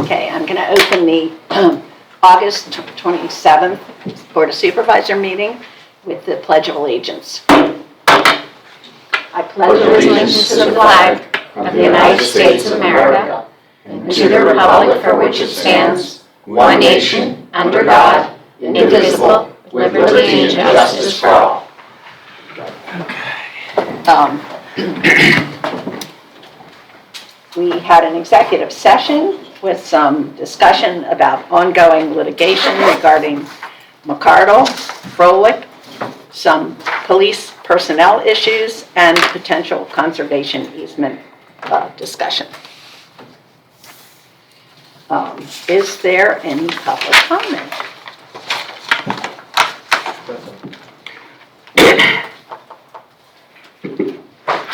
Okay, I'm going to open the August 27th Board of Supervisor meeting with the Pledge of Allegiance. I pledge allegiance to the flag of the United States of America and to the republic for which it stands, one nation, under God, indivisible, with liberty and justice for all. We had an executive session with some discussion about ongoing litigation regarding McCardle, Froelich, some police personnel issues, and potential conservation easement discussion. Is there any public comment?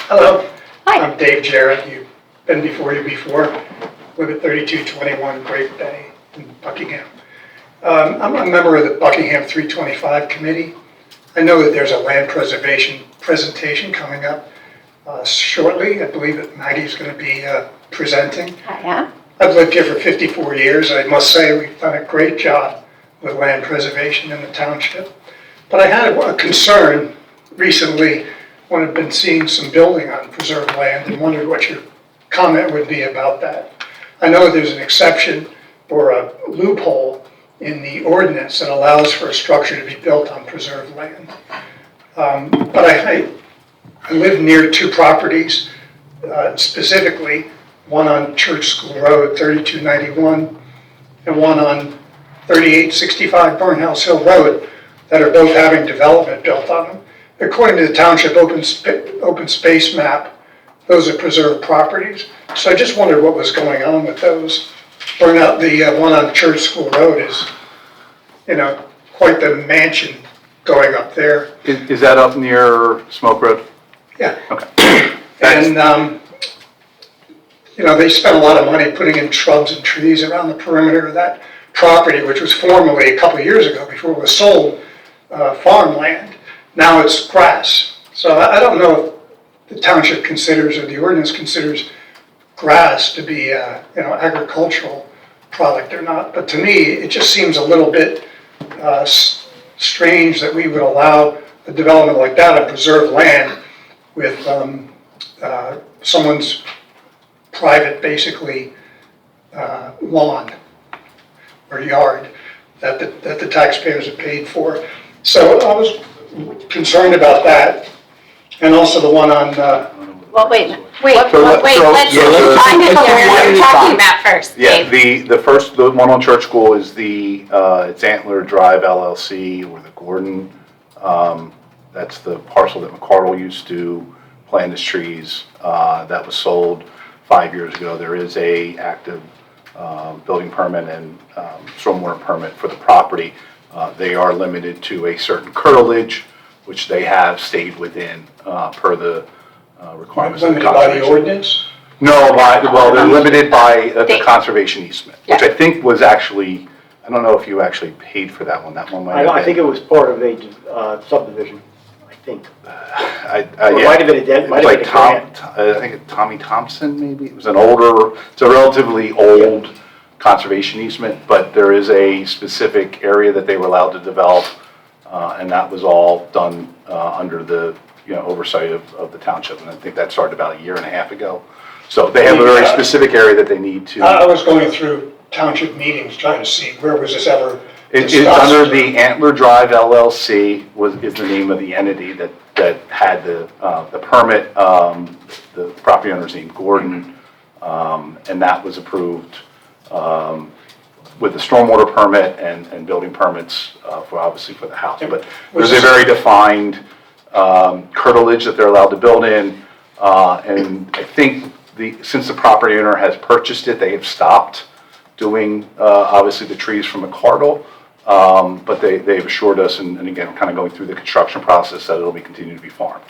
Hello. Hi. I'm Dave Jarrett. You've been before you before. Live at 3221 Great Bay in Buckingham. I'm a member of the Buckingham 325 committee. I know that there's a land preservation presentation coming up shortly. I believe that Maggie's going to be presenting. Yeah. I've lived here for 54 years. I must say we've done a great job with land preservation in the township. But I had a concern recently when I've been seeing some building on preserved land and wondered what your comment would be about that. I know there's an exception or a loophole in the ordinance that allows for a structure to be built on preserved land. But I live near two properties, specifically one on Church School Road, 3291, and one on 3865 Burnhouse Hill Road that are both having development built on them. According to the township open space map, those are preserved properties. So I just wondered what was going on with those. Burnout, the one on Church School Road is, quite the mansion going up there. Is that up near Smoke Road? Yeah. Okay. And, they spent a lot of money putting in shrubs and trees around the perimeter of that property, which was formerly, a couple of years ago, before it was sold, farmland. Now it's grass. So I don't know if the township considers, or the ordinance considers, grass to be agricultural product or not. But to me, it just seems a little bit strange that we would allow a development like that on preserved land with someone's private, basically, lawn or yard that the taxpayers have paid for. So I was concerned about that, and also the one on. Well, wait. Let's find out what you're talking about first. Yeah, Dave. the one on Church School is it's Antler Drive LLC, or the Gordon. That's the parcel that McCardle used to plant his trees. That was sold 5 years ago. There is a active building permit and stormwater permit for the property. They are limited to a certain curtilage, which they have stayed within per the requirements of the Limited by the conservation. ordinance? No, they're limited by the conservation easement, which Yeah. I think was actually, I don't know if you actually paid for that one. That one might have been. I think it was part of a subdivision, I think. It might have been a like I think Tommy Thompson, maybe. It's a relatively old conservation easement, but there is a specific area that they were allowed to develop, and that was all done under the oversight of the township, and I think that started about 1.5 years ago. So they have a very specific area that they need to. I was going through township meetings trying to see where was this ever It's discussed. under the Antler Drive LLC is the name of the entity that had the permit. The property owner's named Gordon, and that was approved with the stormwater permit and building permits obviously for the house. But there's a very defined curtilage that they're allowed to build in, and I think since the property owner has purchased it, they have stopped doing obviously the trees from McCardle, but they've assured us, and again, kind of going through the construction process, that it'll be continued to be farmed.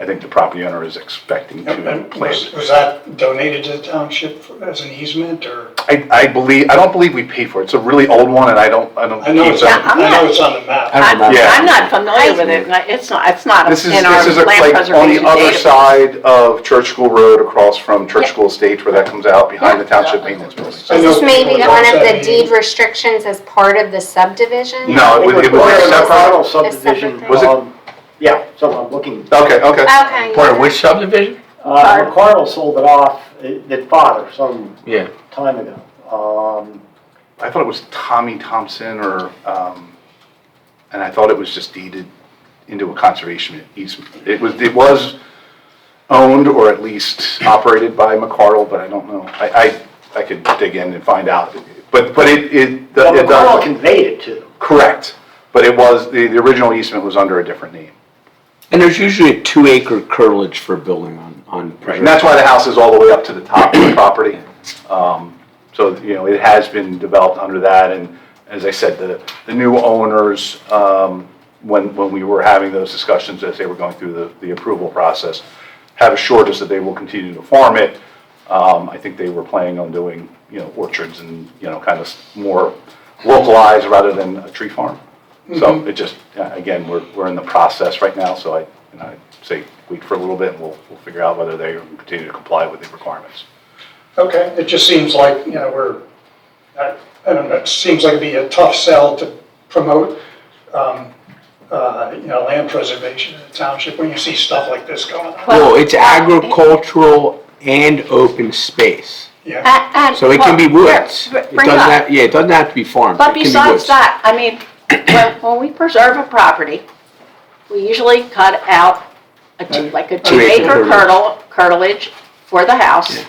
I think the property owner is expecting to And plant. was that donated to the township as an easement, or? I don't believe we paid for it. It's a really old one, and I don't I know keep it's on, them. I'm I know not- it's on the map. Yeah. I'm not familiar with it, it's not This is in our land like preservation on the other database. side of Church School Road, across from Church Yeah. School Estates, where that comes out behind the township maintenance building. I Is know this maybe people one of don't the say- deed restrictions as part of the subdivision? No, it was a separate. McConnell subdivision. thing? Was it? Yeah, so I'm looking. Okay. Okay. Part of yeah. which subdivision? McConnell sold it off, the father, some Yeah. time ago. I thought it was Tommy Thompson and I thought it was just deeded into a conservation easement. It was owned or at least operated by McCardle, but I don't know. I could dig in and find out. But Well, it McConnell does, conveyed it to them. correct. But it was, the original easement was under a different name. And there's usually a 2-acre curtilage for building on. Right, and that's why the house is all the way up to the top of the property. So, it has been developed under that, and as I said, the new owners, when we were having those discussions as they were going through the approval process, have assured us that they will continue to farm it. I think they were planning on doing, orchards and, kind of more localized rather than a tree farm. So it just, again, we're in the process right now, so I'd say wait for a little bit and we'll figure out whether they continue to comply with the requirements. Okay, it just seems like, I don't know, it seems like it'd be a tough sell to promote, land preservation in the township when you see stuff like this going on. Well, it's agricultural and open space. Yeah, And- So it can be well, woods. here, It bring doesn't up. have, yeah, it doesn't have to be farmed. But It can be besides woods. that, when we preserve a property, we usually cut out like a 2-acre curtilage for the house. Yeah.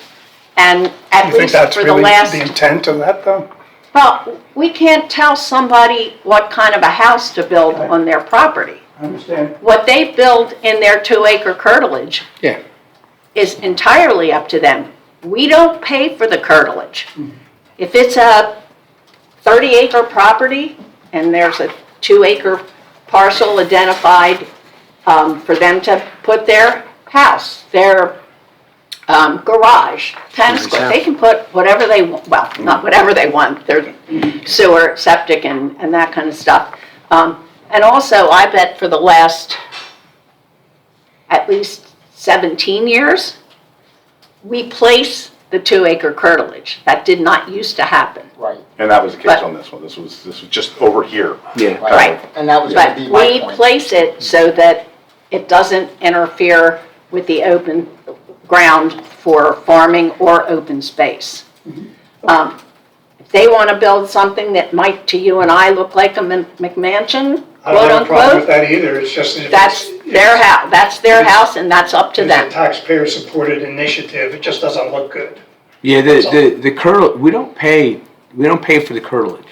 And you at think least that's for the really last, the intent of that, though? well, we can't tell somebody what kind of a house to build Right. on their property. I understand. What they build in their 2-acre curtilage Yeah. is entirely up to them. We don't pay for the curtilage. If it's a 30-acre property and there's a 2-acre parcel identified for them to put their house, their garage, tennis court, they can put whatever they want, well, not whatever they want, their sewer, septic, and that kind of stuff. And also, I bet for the last at least 17 years, we place the 2-acre curtilage. That did not used to happen. Right, And that was the case But- on this one. This was just over here. Yeah. right, and that was gonna But be my we point. place it so that it doesn't interfere with the open ground for farming or open space. If they want to build something that might, to you and I, look like a McMansion, I don't quote have a problem with unquote, that either, it's just that if that's their house and that's up to It's a them. taxpayer-supported initiative, it just doesn't look good. Yeah, the curl, we don't pay for the curtilage.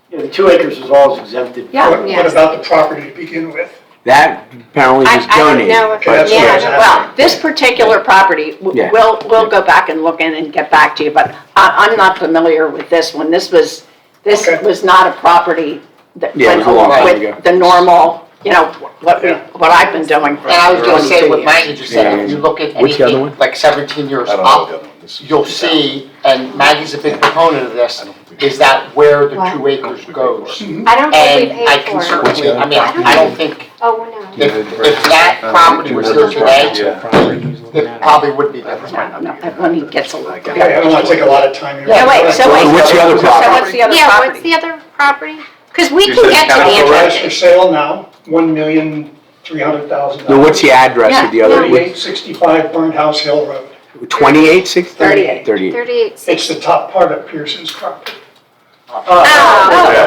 Yeah, the 2 acres is always exempted. Yeah. What Yes. about the property to begin with? That apparently was I don't donated. know if, Okay, that's what I was yeah, asking. Well, this particular property, Yeah. we'll go back and look in and get back to you, but I'm not familiar with this one. This Okay. was not a property that Yeah, it went was a long along time ago. with the normal, what I've been doing for And I was gonna say 22 what years. Maggie just said, if you look at What's the other anything one? like 17 years I don't know up, the other one. This is you'll 2000. see, and Maggie's a big proponent of this, is that where the What? 2 acres goes. I don't think And we I paid can for it. certainly, I don't think, Oh, no. if that property was here today, it probably would be different. No, when he gets a little. Okay, I don't want to take a lot of time here. Yeah, wait, so wait. What's the other So property? what's the other Yeah, what's property? the other property? Because we You can said get to the Council Garage for interesting. sale now, $1,300,000. No, what's the address of the other? 3865 Burnt House Hill Road. 2860? 38. 38. 38. It's the top part of Pearson's property. Oh.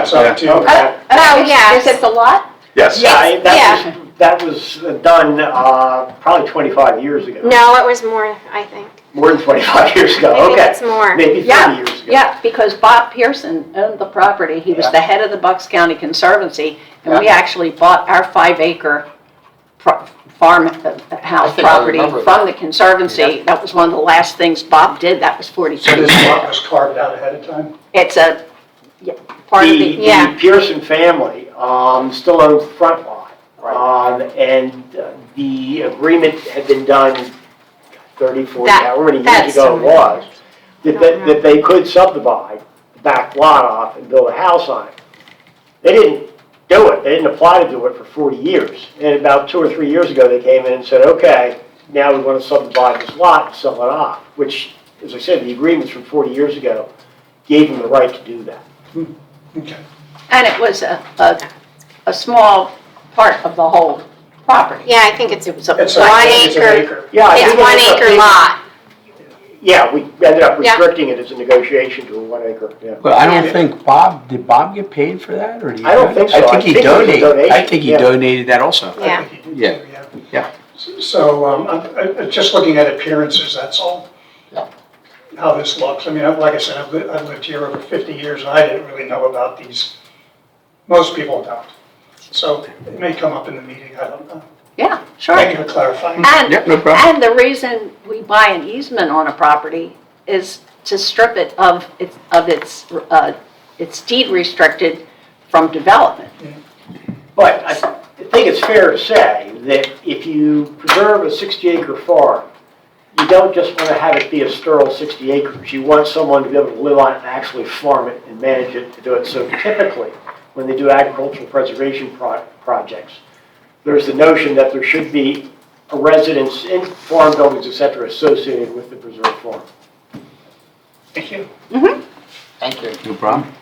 It's up to, Okay. Oh, yeah. Is it the lot? Yes. Yeah, that was done probably 25 years ago. No, it was more, I think. More than 25 years ago, Maybe okay. it's more. Maybe 30 Yeah, years ago. yeah, because Bob Pearson owned the property. He was Yeah. the head of the Bucks County Conservancy, and we Yeah. actually bought our 5-acre farmhouse think I property remember from the Conservancy. That was one of the last things Bob did. That was so 42 this years lot ago. was carved out ahead of time? It's a, part of The the, Yeah. Pearson family still owns the front lot. And the agreement had been done 30, 40, That- however many that's years ago it so was, that they could subdivide the back lot off and build a house on it. They didn't do it. They didn't apply to do it for 40 years. And about 2 or 3 years ago, they came in and said, okay, now we want to subdivide this lot and sell it off, which, as I said, the agreements from 40 years ago gave them the right to do that. Okay. And it was a small part of the whole property. Yeah, I think it's It was a It's 1 it's an acre. Yeah, I It's think it 1 ended up acre being- lot. Yeah, we ended up Yeah. restricting it as a negotiation to a 1 acre, yeah. But I don't Yeah. think did Bob get paid for that, or did he? I don't think so. I I think he think it was a donated, donation, I think he yeah. donated that also. Yeah. I think you did Yeah. too, Yeah. So, I'm just looking at appearances, that's all. Yeah. How this looks. I mean, like I said, I've lived here over 50 years, and I didn't really know about these. Most people don't. So it may come up in the meeting, I don't know. Yeah, sure. Thank you for clarifying. Yep, no problem. And the reason we buy an easement on a property is to strip it of its deed restricted from development. But I think it's fair to say that if you preserve a 60-acre farm, you don't just want to have it be a sterile 60 acres. You want someone to be able to live on it and actually farm it and manage it to do it. So typically, when they do agricultural preservation projects, there's the notion that there should be a residence in farm buildings, et cetera, associated with the preserved farm. Thank you. Thank you. No problem.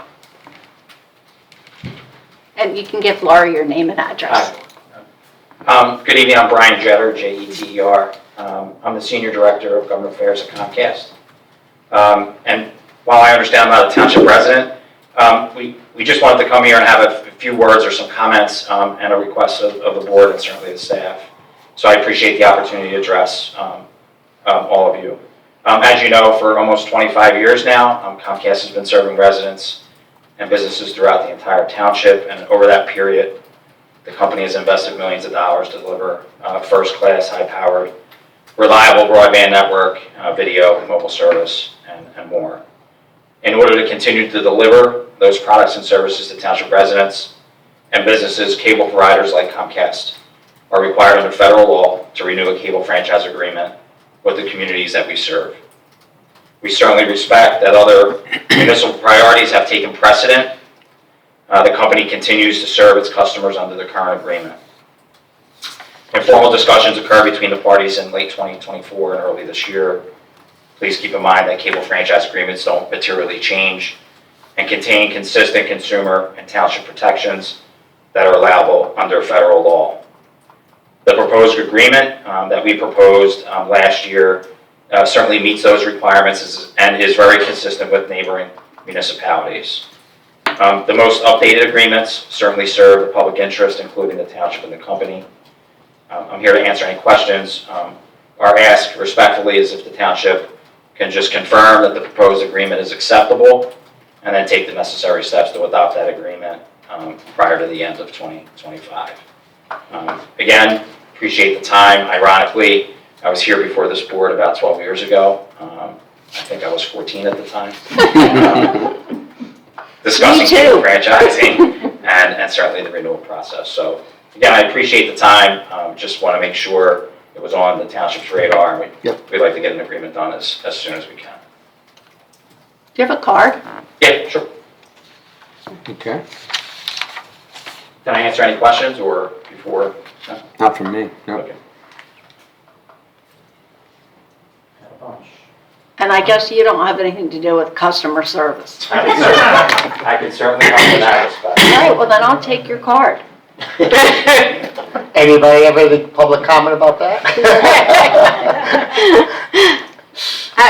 And you can give Laura your name and address. Good evening, I'm Brian Jetter, Jeter. I'm the Senior Director of Government Affairs at Comcast. And while I understand I'm not a township resident, we just wanted to come here and have a few words or some comments and a request of the board and certainly the staff. So I appreciate the opportunity to address all of you. As you know, for almost 25 years now, Comcast has been serving residents and businesses throughout the entire township, and over that period, the company has invested millions of dollars to deliver first-class, high-powered, reliable broadband network, video, mobile service, and more. In order to continue to deliver those products and services to township residents and businesses, cable providers like Comcast are required under federal law to renew a cable franchise agreement with the communities that we serve. We certainly respect that other municipal priorities have taken precedent. The company continues to serve its customers under the current agreement. Informal discussions occurred between the parties in late 2024 and early this year. Please keep in mind that cable franchise agreements don't materially change and contain consistent consumer and township protections that are allowable under federal law. The proposed agreement that we proposed last year certainly meets those requirements and is very consistent with neighboring municipalities. The most updated agreements certainly serve the public interest, including the township and the company. I'm here to answer any questions. Our ask respectfully is if the township can just confirm that the proposed agreement is acceptable and then take the necessary steps to adopt that agreement prior to the end of 2025. Again, appreciate the time. Ironically, I was here before this board about 12 years ago. I think I was 14 at the time. Discussing Me too. cable franchising and certainly the renewal process. So again, I appreciate the time. Just want to make sure it was on the township's radar. And we'd like to get an agreement done as soon as we can. Do you have a card? Yeah, sure. Okay. Can I answer any questions or before? No? Not from me, no. Okay. And I guess you don't have anything to do with customer service. I can certainly help in that respect. All right, well then I'll take your card. Anybody have any public comment about that?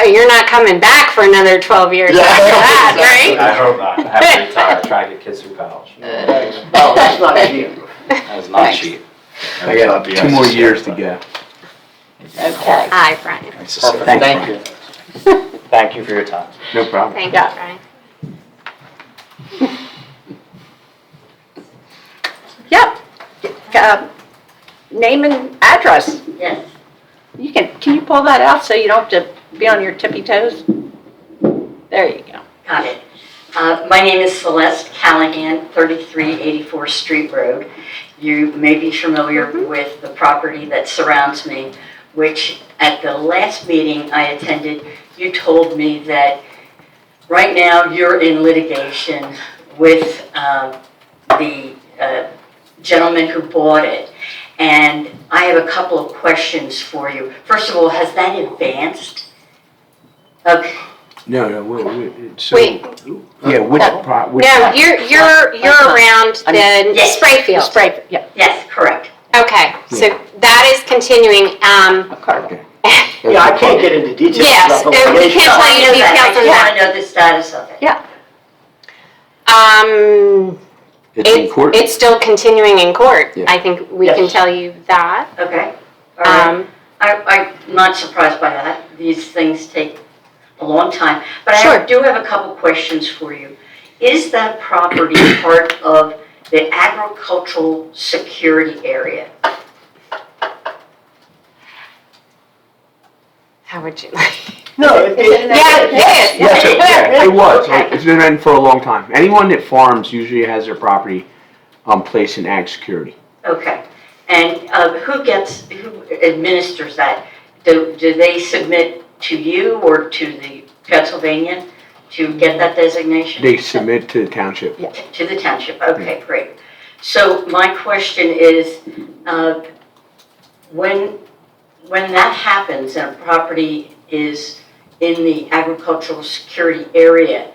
You're not coming back for another 12 years Yeah. after that, right? I hope not. I have to retire, try to get kids through college. Oh, that's not cheap. That is not cheap. I got 2 more years to go. Okay. Hi, Brian. Nice to see you. Perfect, thank you. Thank you for your time. No problem. Thank Yeah. you, Brian. Yep. Name and address. Yes, Can you pull that out so you don't have to be on your tippy toes? There you go. got it. My name is Celeste Callahan, 3384 Street Road. you may be familiar with the property that surrounds me, which at the last meeting I attended, you told me that right now you're in litigation with the gentleman who bought it. And I have a couple of questions for you. First of all, has that advanced? Okay. No, so. Wait. Yeah, which which? No, you're around the Yes. spray field. Spray, yeah. Yes, correct. Okay, so that is continuing, Okay. Yeah, I can't get into details Yes, about the we litigation. can't tell you I know that. details I on just that. want to know the status of it. Yeah. It's in court. It's still continuing in court. Yeah. I think we Yes. can tell you that. Okay, all right. Um, I'm not surprised by that. These things take a long time. But I Sure. do have a couple questions for you. Is that property part of the agricultural security area? How would you like? No, Yeah, it is. Yes, it was. Okay. It's been for a long time. Anyone that farms usually has their property placed in ag security. Okay. And who administers that? Do they submit to you or to the Pennsylvania to get that designation? They submit to the township. To the township, okay, great. So my question is, when that happens and a property is in the agricultural security area,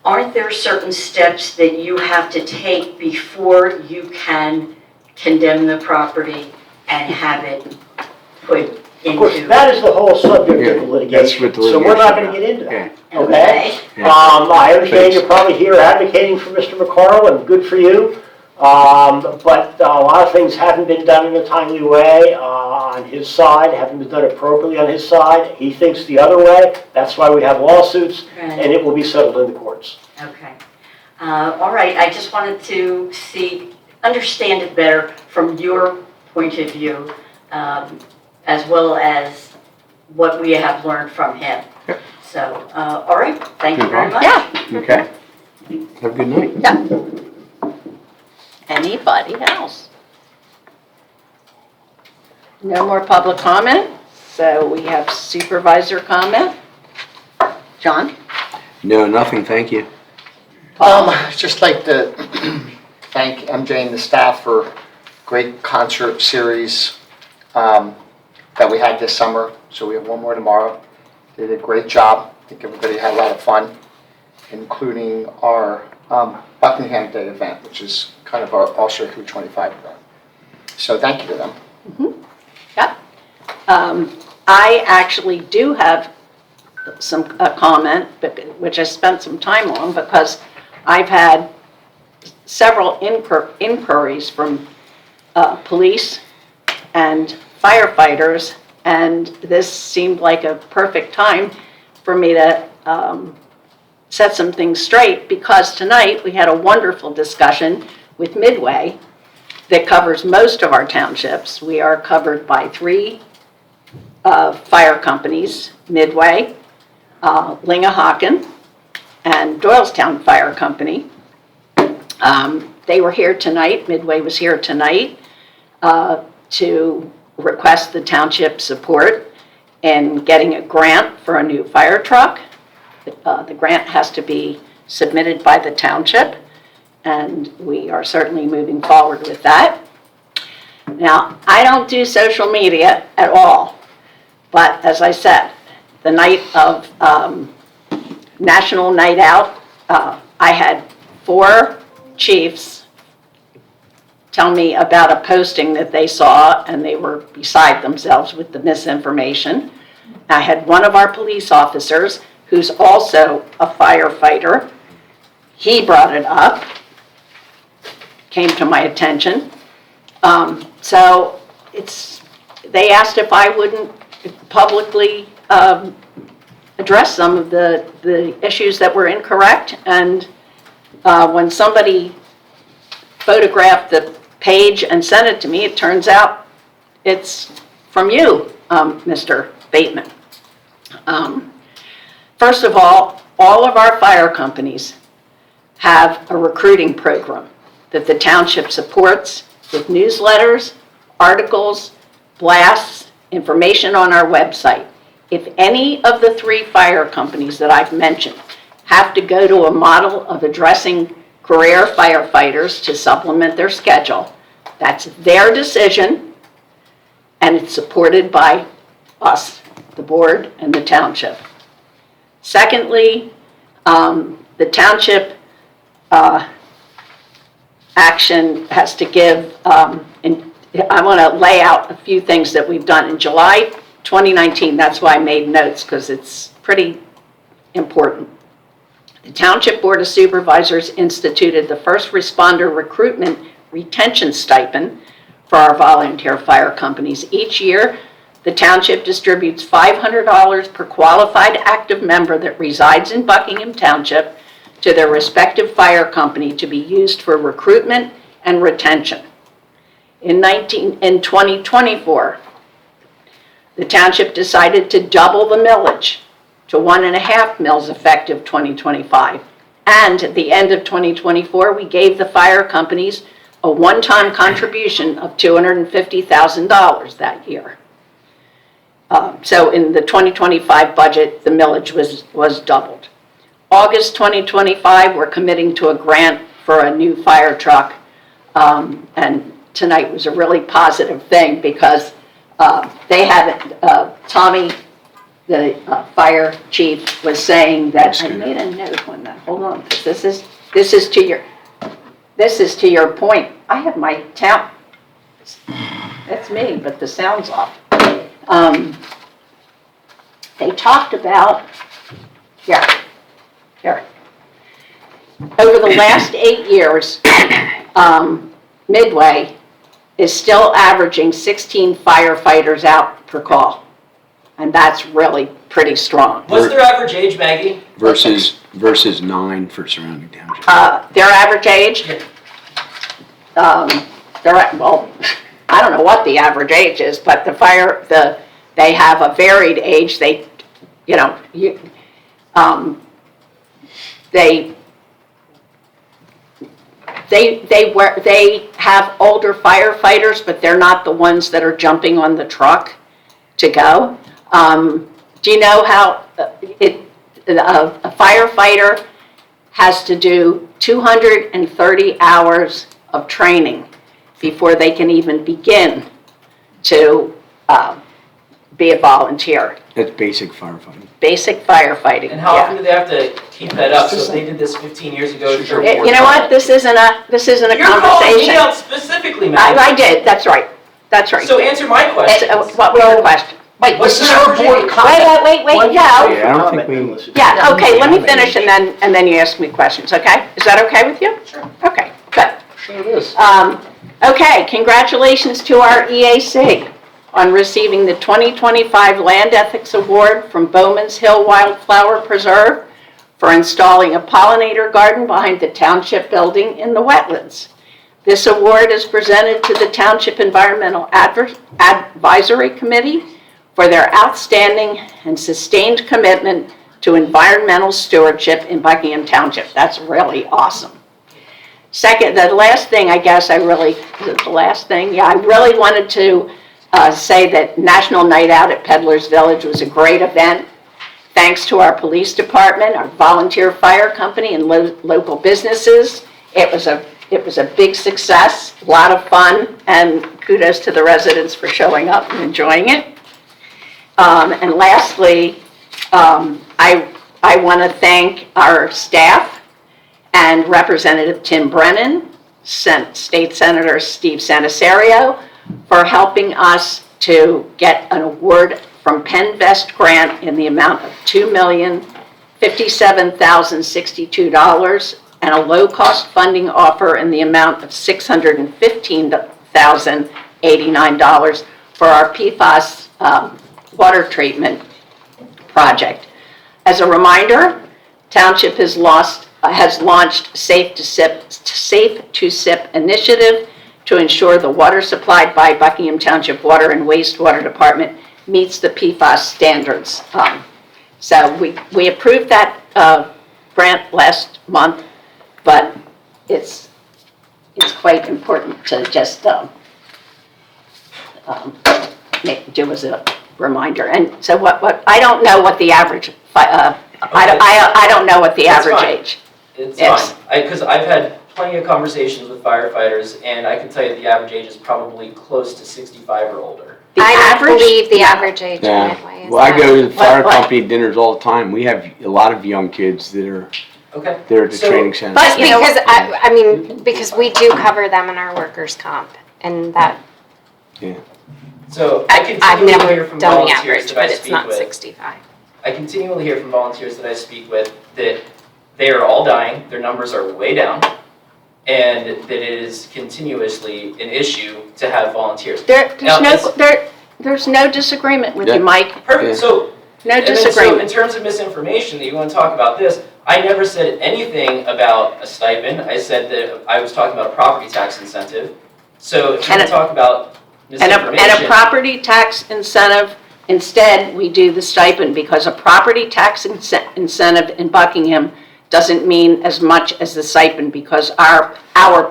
aren't there certain steps that you have to take before you can condemn the property and have it put Of course, into? that is the whole subject Yeah, of the that's litigation, what the so we're not litigation gonna get into that. Yeah. Okay? Yeah. I understand you're probably here advocating for Mr. McCarl, and good for you. But a lot of things haven't been done in a timely way on his side, haven't been done appropriately on his side. He thinks the other way. That's why we have lawsuits, Right. and it will be settled in the courts. Okay. All right, I just wanted to understand it better from your point of view, as well as what we have learned from him. Yep. So, all right, thank you very much. Yeah. Okay. Have a good night. Anybody else? No more public comment, so we have supervisor comment. John? No, nothing. Thank you. I'd just like to thank MJ and the staff for great concert series that we had this summer. So we have one more tomorrow. They did a great job. I think everybody had a lot of fun, including our Buckingham Day event, which is kind of our also through 25 event. So thank you to them. I actually do have a comment, which I spent some time on, because I've had several inquiries from police and firefighters, and this seemed like a perfect time for me to set some things straight, because tonight we had a wonderful discussion with Midway that covers most of our townships. We are covered by 3 fire companies: Midway, Lingahawken, and Doylestown Fire Company. They were here tonight, Midway was here tonight, to request the township support in getting a grant for a new fire truck. The grant has to be submitted by the township, and we are certainly moving forward with that. Now, I don't do social media at all, but as I said, the night of National Night Out, I had 4 chiefs tell me about a posting that they saw, and they were beside themselves with the misinformation. I had one of our police officers, who's also a firefighter, he brought it up, came to my attention. So they asked if I wouldn't publicly address some of the issues that were incorrect, and when somebody photographed the page and sent it to me, it turns out it's from you, Mr. Bateman. First of all of our fire companies have a recruiting program that the township supports with newsletters, articles, blasts, information on our website. If any of the 3 fire companies that I've mentioned have to go to a model of addressing career firefighters to supplement their schedule, that's their decision, and it's supported by us, the board and the township. Secondly, the township action has to give, and I want to lay out a few things that we've done. In July 2019, that's why I made notes, because it's pretty important. The Township Board of Supervisors instituted the first responder recruitment retention stipend for our volunteer fire companies. Each year, the township distributes $500 per qualified active member that resides in Buckingham Township to their respective fire company to be used for recruitment and retention. In 2024, the township decided to double the millage to 1.5 mils effective 2025. And at the end of 2024, we gave the fire companies a one-time contribution of $250,000 that year. So in the 2025 budget, the millage was doubled. August 2025, we're committing to a grant for a new fire truck. And tonight was a really positive thing because they haven't, Tommy, the fire chief, was saying that, I made a note on that, hold on, this is to your point. I have my tap, that's me, but the sound's off. They talked about, here. Over the last 8 years, Midway is still averaging 16 firefighters out per call. And that's really pretty strong. What's their average age, Maggie? Versus 9 for surrounding townships. Their average age? Well, I don't know what the average age is, but they have a varied age. They have older firefighters, but they're not the ones that are jumping on the truck to go. Do you know how a firefighter has to do 230 hours of training before they can even begin to be a volunteer? That's basic firefighting. Basic firefighting. And how often do they have to keep that up? So if they did this 15 years ago, You know what? This isn't a You're calling me conversation. out specifically, Maggie. I did. That's right. So answer my question. What was your question? Wait, What's this is the our average board age? comment. Wait, no. Yeah, I don't think we. Yeah, okay, let me finish and then you ask me questions, okay? Is that okay with you? Sure. Okay, good. Sure it is. Okay, congratulations to our EAC on receiving the 2025 Land Ethics Award from Bowman's Hill Wildflower Preserve for installing a pollinator garden behind the township building in the wetlands. This award is presented to the Township Environmental Advisory Committee for their outstanding and sustained commitment to environmental stewardship in Buckingham Township. That's really awesome. Second, the last thing I really wanted to say that National Night Out at Peddler's Village was a great event. Thanks to our police department, our volunteer fire company, and local businesses. It was a big success, a lot of fun, and kudos to the residents for showing up and enjoying it. And lastly, I want to thank our staff and Representative Tim Brennan, State Senator Steve Santaserio, for helping us to get an award from PennVest Grant in the amount of $2,057,062 and a low-cost funding offer in the amount of $615,089 for our PFAS water treatment project. As a reminder, Township has launched Safe to Sip initiative to ensure the water supplied by Buckingham Township Water and Wastewater Department meets the PFAS standards. So we approved that grant last month, but it's it's quite important to just do as a reminder. And so I don't know what the average, I don't know what the That's average fine. age. It's Yes. fine, because I've had plenty of conversations with firefighters, and I can tell you the average age is probably close to 65 or older. The I don't average? believe the average age in Yeah. Midway is Well, I that. go to the fire What? company dinners all the time. We have a lot of young kids that are Okay. there at the So- training center. But you know- because, I mean, because we do cover them in our workers' comp, and that, So I I've continually never hear from done the volunteers average, that I but it's speak not with. 65. I continually hear from volunteers that I speak with that they are all dying, their numbers are way down, and that it is continuously an issue to have volunteers. There's no disagreement with you, Yeah. Mike. Perfect, so, No and then so in disagreement. terms of misinformation that you want to talk about this, I never said anything about a stipend. I said that I was talking about a property tax incentive. So if you want to talk about And a misinformation. property tax incentive, instead, we do the stipend because a property tax incentive in Buckingham doesn't mean as much as the stipend because our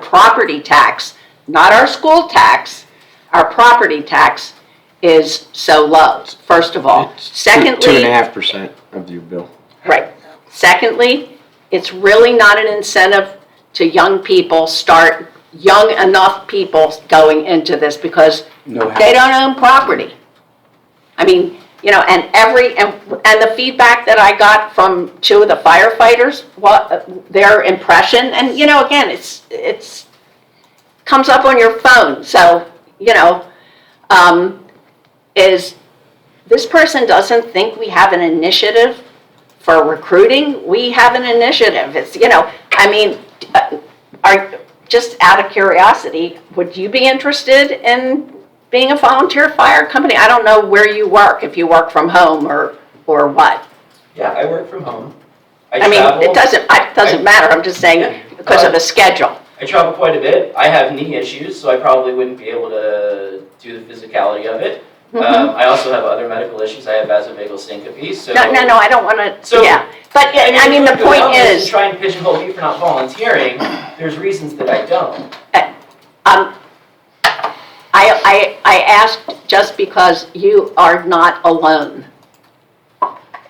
property tax, not our school tax, our property tax is so low, first of all. It's Secondly, 2.5% of your bill. right. Secondly, it's really not an incentive to young people young enough people going into this because No they don't own property. I mean, you know, and the feedback that I got from two of the firefighters, their impression, and you know, again, it's comes up on your phone, so, you know, is this person doesn't think we have an initiative for recruiting. We have an initiative. It's, you know, I mean, just out of curiosity, would you be interested in being a volunteer fire company? I don't know where you work, if you work from home or what. Yeah, I work from home. I mean, it doesn't matter. I'm just saying because of the schedule. I travel quite a bit. I have knee issues, so I probably wouldn't be able to do the physicality of it. I also have other medical issues. I have vasovagal syncope, so. No, I don't want to, So- yeah. But, I mean, the if you go down point this and is, try and pigeonhole me for not volunteering, there's reasons that I don't. I asked just because you are not alone.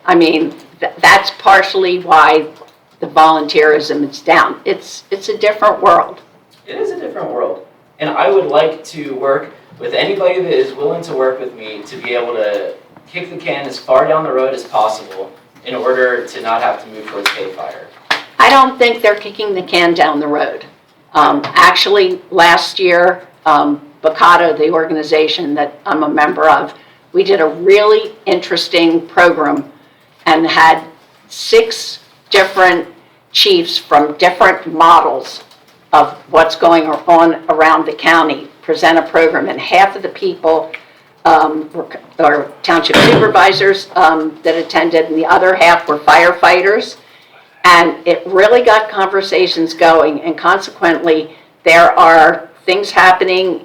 I mean, that's partially why the volunteerism is down. It's a different world. It is a different world. And I would like to work with anybody that is willing to work with me to be able to kick the can as far down the road as possible in order to not have to move towards pay fire. I don't think they're kicking the can down the road. Actually, last year, Bocado, the organization that I'm a member of, we did a really interesting program and had 6 different chiefs from different models of what's going on around the county present a program, and half of the people were township supervisors that attended, and the other half were firefighters. And it really got conversations going, and consequently, there are things happening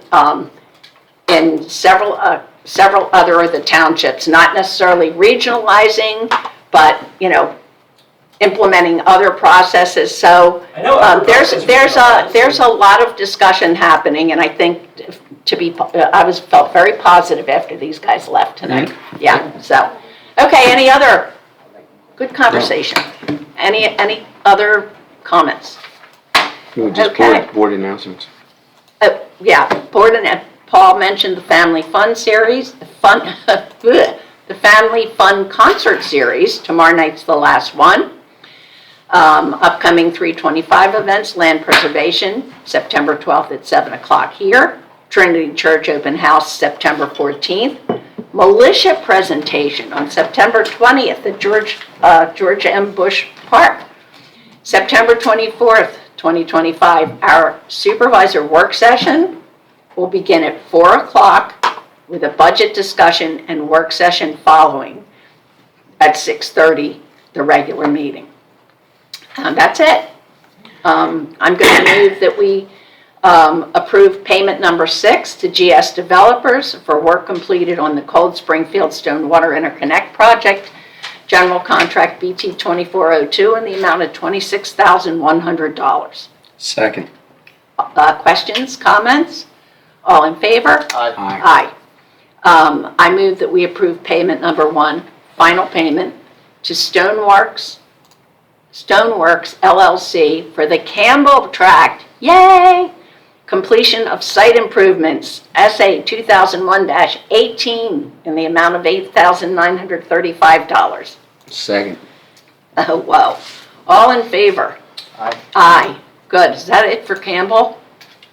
in several other of the townships, not necessarily regionalizing, but, you know, implementing other processes. So I know. there's a lot of discussion happening, and I think I felt very positive after these guys left tonight. Yeah. So, okay. Any other good conversation? Any other comments? We would just Okay. board announcements. Yeah. Paul mentioned the Family Fun Series, the Family Fun Concert Series. Tomorrow night's the last one. Upcoming 325 events, land preservation, September 12th at 7 o'clock here. Trinity Church Open House, September 14th. Militia presentation on September 20th at George M. Bush Park. September 24th, 2025, our supervisor work session will begin at 4 o'clock with a budget discussion and work session following at 6:30, the regular meeting. That's it. I'm going to move that we approve payment number 6 to GS Developers for work completed on the Cold Spring Fieldstone Water Interconnect Project, general contract BT 2402, in the amount of $26,100. Second. Questions, comments? All in favor? Aye. Aye. I move that we approve payment number 1, final payment to Stoneworks LLC for the Campbell Tract, yay! Completion of site improvements, SA 2001-18, in the amount of $8,935. Second. Oh, whoa. All in favor? Aye. Aye. Good. Is that it for Campbell?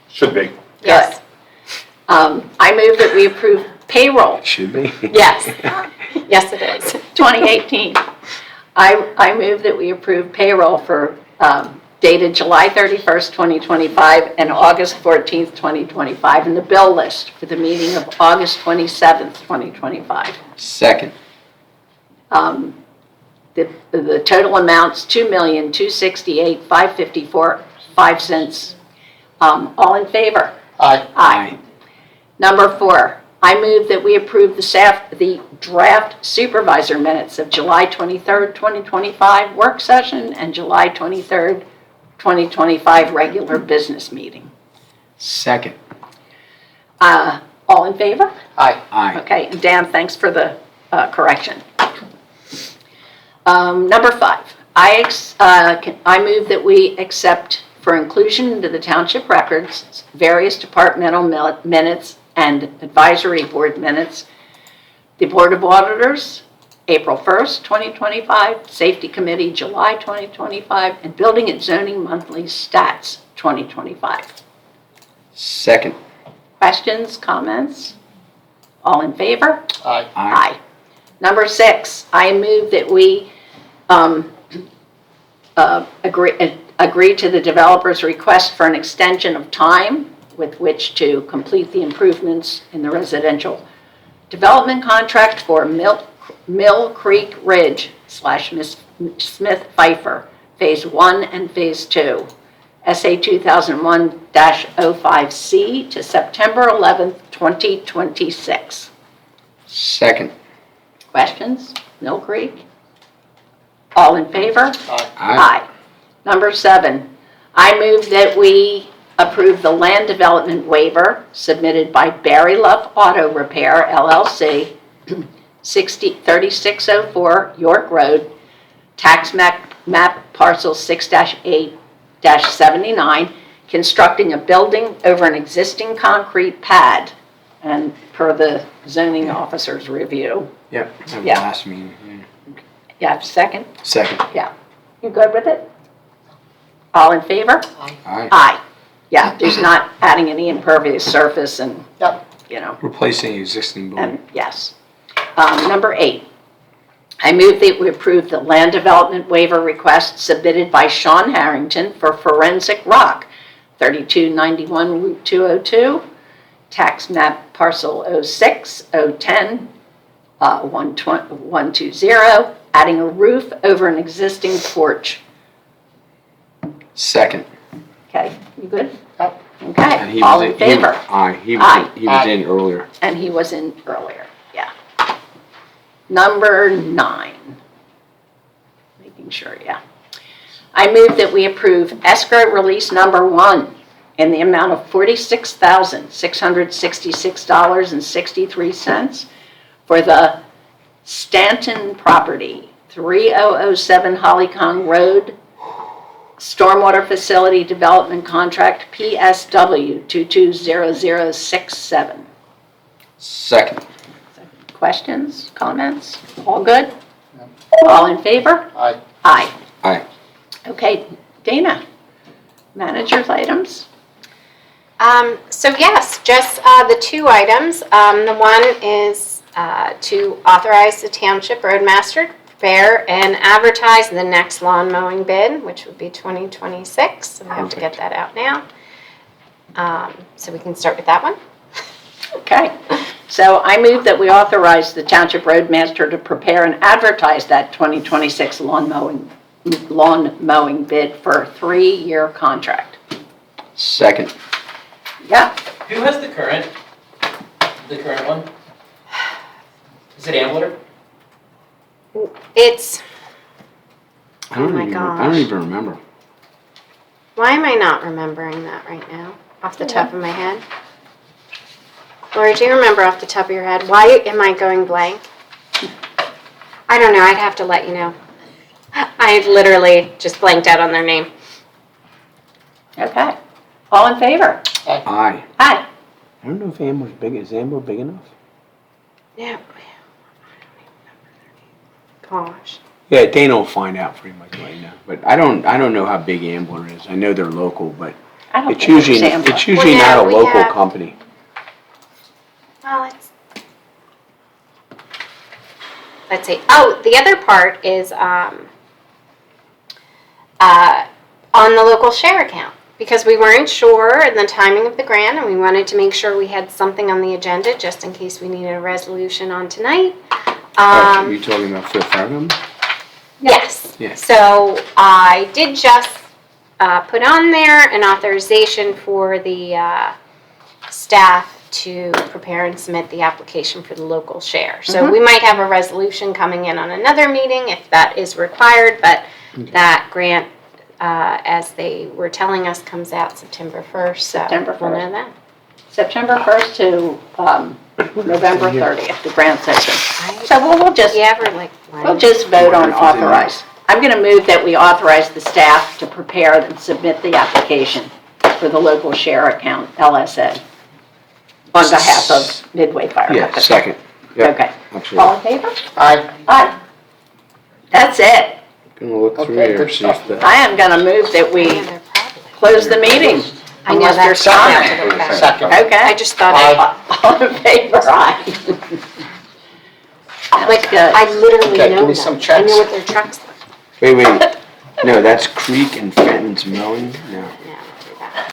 Should be. Yes. I move that we approve payroll Should be. Yes. Yes, it is. 2018. I move that we approve payroll for dated July 31st, 2025 and August 14th, 2025, and the bill list for the meeting of August 27th, 2025. Second. The total amounts $2,268,554.05. All in favor? Aye. Aye. Number 4, I move that we approve the draft supervisor minutes of July 23rd, 2025 work session and July 23rd, 2025 regular business meeting. Second. All in favor? Aye. Aye. Okay, and Dan, thanks for the correction. Number 5, I move that we accept for inclusion into the township records various departmental minutes and advisory board minutes. The Board of Auditors, April 1st, 2025, Safety Committee, July 2025, and Building and Zoning Monthly Stats, 2025. Second. Questions, comments? All in favor? Aye. Aye. Number 6, I move that we agree to the developer's request for an extension of time with which to complete the improvements in the residential development contract for Mill Creek Ridge / Smith Pfeiffer, Phase 1 and Phase 2, SA 2001-05C to September 11th, 2026. Second. Questions? Mill Creek? All in favor? Aye. Aye. Number 7, I move that we approve the land development waiver submitted by Barry Luff Auto Repair LLC, 3604 York Road, tax map parcel 6-8-79, constructing a building over an existing concrete pad, and per the zoning officer's review. Yep. That was Yeah. last meeting. Yeah, second? Second. You good with it? All in favor? Aye. Aye. Yeah, there's not adding any impervious surface and, Yep. Replacing existing building. and yes. Number 8, I move that we approve the land development waiver request submitted by Sean Harrington for Forensic Rock, 3291 Route 202, tax map parcel 06-010, 120, adding a roof over an existing porch. Second. Okay, you good? Yep. And Okay, he all was in favor? Aye. He was Aye. he was in earlier. And he was in earlier, yeah. Number 9. Making sure, yeah. I move that we approve escrow release number 1 in the amount of $46,666.63 for the Stanton property, 3007 Hollycong Road, Stormwater Facility Development Contract, PSW 220067. Second. Questions, comments? All good? All in favor? Aye. Aye. Aye. Okay, Dana, manager's items? So yes, just the 2 items. The one is to authorize the township roadmaster to prepare and advertise the next lawn mowing bid, which would be 2026. So we have to get that out now. So we can start with that one. Okay, so I move that we authorize the township roadmaster to prepare and advertise that 2026 lawn mowing bid for a 3-year contract. Second. Yeah, Who has the current one? Is it Ambler? It's, I don't Oh my even. I gosh. don't even remember. why am I not remembering that right now? off the top of my head. Lori, do you remember off the top of your head? Why am I going blank? I don't know, I'd have to let you know. I literally just blanked out on their name. Okay. All in favor? Aye. Aye. I don't know if Amber's big, is Amber big enough? Yeah. Gosh. Yeah, Dana will find out pretty much right now, but I don't know how big Ambler is. I know they're local, but I don't it's think usually, there's Amber. it's usually Well, yeah, not a we local have- company. Well, let's see. Oh, the other part is on the local share account, because we weren't sure in the timing of the grant, and we wanted to make sure we had something on the agenda just in case we needed a resolution on tonight. Are you talking about Fifth Avenue? Yes. Yeah. So I did just put on there an authorization for the staff to prepare and submit the application for the local share. So we might have a resolution coming in on another meeting if that is required, but that grant, as they were telling us, comes out September 1st. So September we'll 1st. know then. September 1st to November 30th, the grant session. Right? So we'll just, Yeah, we're like, we'll just vote on authorize. I'm going to move that we authorize the staff to prepare and submit the application for the local share account, LSA, on behalf of Midway Fire Yeah, Company. second. Yep, Okay. absolutely. All in favor? Aye. Aye. That's it. Gonna look through Okay, here, good see if stuff. the. I am going to move that we Yeah, they're probably- close the meeting. I know Unless that's there's coming comment. out to the back. Second. I Okay. just thought All in favor? Aye. like, That's good. I literally Okay, know give me them. some I checks. know what their trucks look Wait. No, that's Creek and Fenton's mowing? No. like.